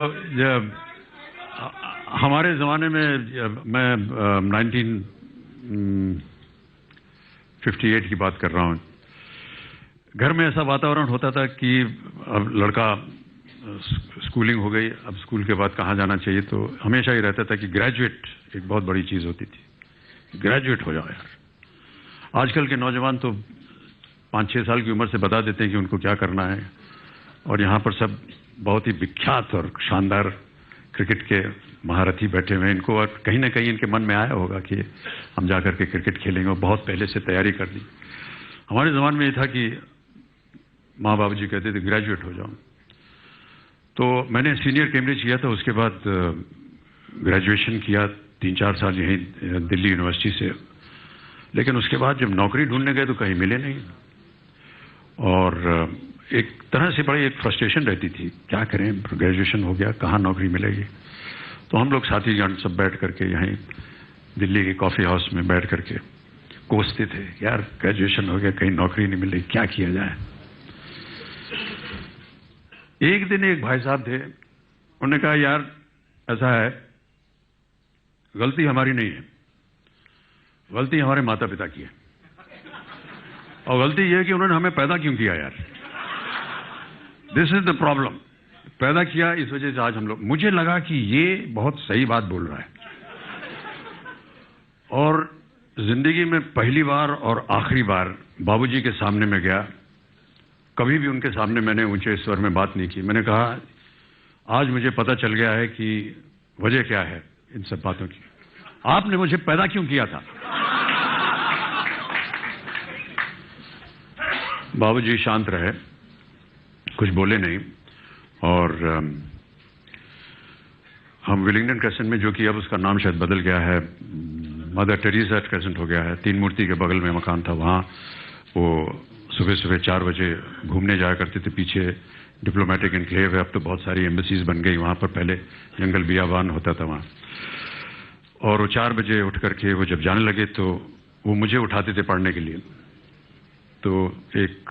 जब हमारे ज़माने में मैं 1958 की बात कर रहा हूँ। घर में ऐसा वातावरण होता था कि अब लड़का स्कूलिंग हो गई, अब स्कूल के बाद कहाँ जाना चाहिए, तो हमेशा ही रहता था कि ग्रेजुएट एक बहुत बड़ी चीज़ होती थी। ग्रेजुएट हो जाओ यार। आजकल के नौजवान तो 5-6 साल की उम्र से बता देते हैं कि उनको क्या करना है, और यहाँ पर सब बहुत ही विख्यात और शानदार क्रिकेट के महारथी बैठे हुए हैं। इनको और कहीं ना कहीं इनके मन में आया होगा कि हम जाकर के क्रिकेट खेलेंगे, और बहुत पहले से तैयारी कर ली। हमारे ज़माने में ये था कि माँ बाबू जी कहते थे ग्रेजुएट हो जाओ। तो मैंने सीनियर कैम्ब्रिज किया था, उसके बाद ग्रेजुएशन किया 3-4 साल यहीं दिल्ली यूनिवर्सिटी से। लेकिन उसके बाद जब नौकरी ढूंढने गए तो कहीं मिले नहीं, और एक तरह से बड़ी एक फ्रस्ट्रेशन रहती थी, क्या करें, ग्रेजुएशन हो गया, कहाँ नौकरी मिलेगी। तो हम लोग साथीगण सब बैठ करके यहीं दिल्ली के कॉफ़ी हाउस में बैठ करके कोसते थे, यार ग्रेजुएशन हो गया, कहीं नौकरी नहीं मिल रही, क्या किया जाए। एक दिन एक भाई साहब थे, उन्होंने कहा यार ऐसा है, गलती हमारी नहीं है, गलती हमारे माता पिता की है, और गलती यह है कि उन्होंने हमें पैदा क्यों किया यार। This is the problem. पैदा किया, इस वजह से आज हम लोग। मुझे लगा कि ये बहुत सही बात बोल रहा है, और जिंदगी में पहली बार और आखिरी बार बाबूजी के सामने में गया। कभी भी उनके सामने मैंने ऊंचे स्वर में बात नहीं की। मैंने कहा आज मुझे पता चल गया है कि वजह क्या है इन सब बातों की, आपने मुझे पैदा क्यों किया था। बाबूजी शांत रहे, कुछ बोले नहीं, और हम विलिंगडन क्रेसेंट में, जो कि अब उसका नाम शायद बदल गया है, मदर टेरेसा क्रेसेंट हो गया है, 3 मूर्ति के बगल में मकान था, वहाँ वो सुबह सुबह 4 बजे घूमने जाया करते थे। पीछे डिप्लोमेटिक एनक्लेव है, अब तो बहुत सारी एम्बेसीज बन गई वहाँ पर, पहले जंगल बियाबान होता था वहाँ। और वो 4 बजे उठ करके वो जब जाने लगे तो वो मुझे उठाते थे पढ़ने के लिए। तो एक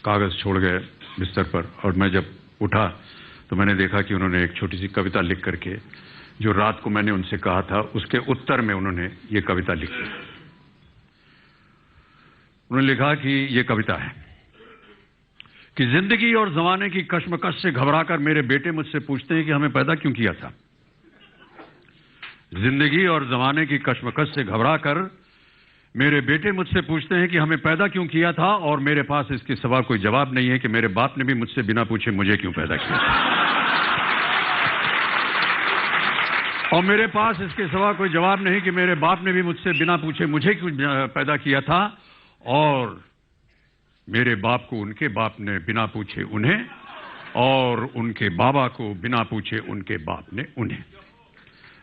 कागज़ छोड़ गए बिस्तर पर, और मैं जब उठा तो मैंने देखा कि उन्होंने एक छोटी सी कविता लिख करके, जो रात को मैंने उनसे कहा था, उसके उत्तर में उन्होंने ये कविता लिखी। उन्होंने लिखा कि ये कविता है कि जिंदगी और जमाने की कश्मकश से घबराकर मेरे बेटे मुझसे पूछते हैं कि हमें पैदा क्यों किया था। जिंदगी और जमाने की कश्मकश से घबराकर मेरे बेटे मुझसे पूछते हैं कि हमें पैदा क्यों किया था, और मेरे पास इसके सिवा कोई जवाब नहीं है कि मेरे बाप ने भी मुझसे बिना पूछे मुझे क्यों पैदा किया था। और मेरे पास इसके सिवा कोई जवाब नहीं कि मेरे बाप ने भी मुझसे बिना पूछे मुझे क्यों पैदा किया था, और मेरे बाप को उनके बाप ने बिना पूछे उन्हें, और उनके बाबा को बिना पूछे उनके बाप ने उन्हें।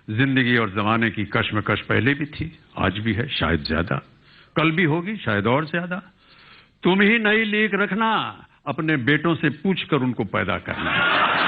जिंदगी और जमाने की कश्मकश पहले भी थी, आज भी है, शायद ज्यादा, कल भी होगी, शायद और ज्यादा। तुम ही नई लीक रखना, अपने बेटों से पूछकर उनको पैदा करना।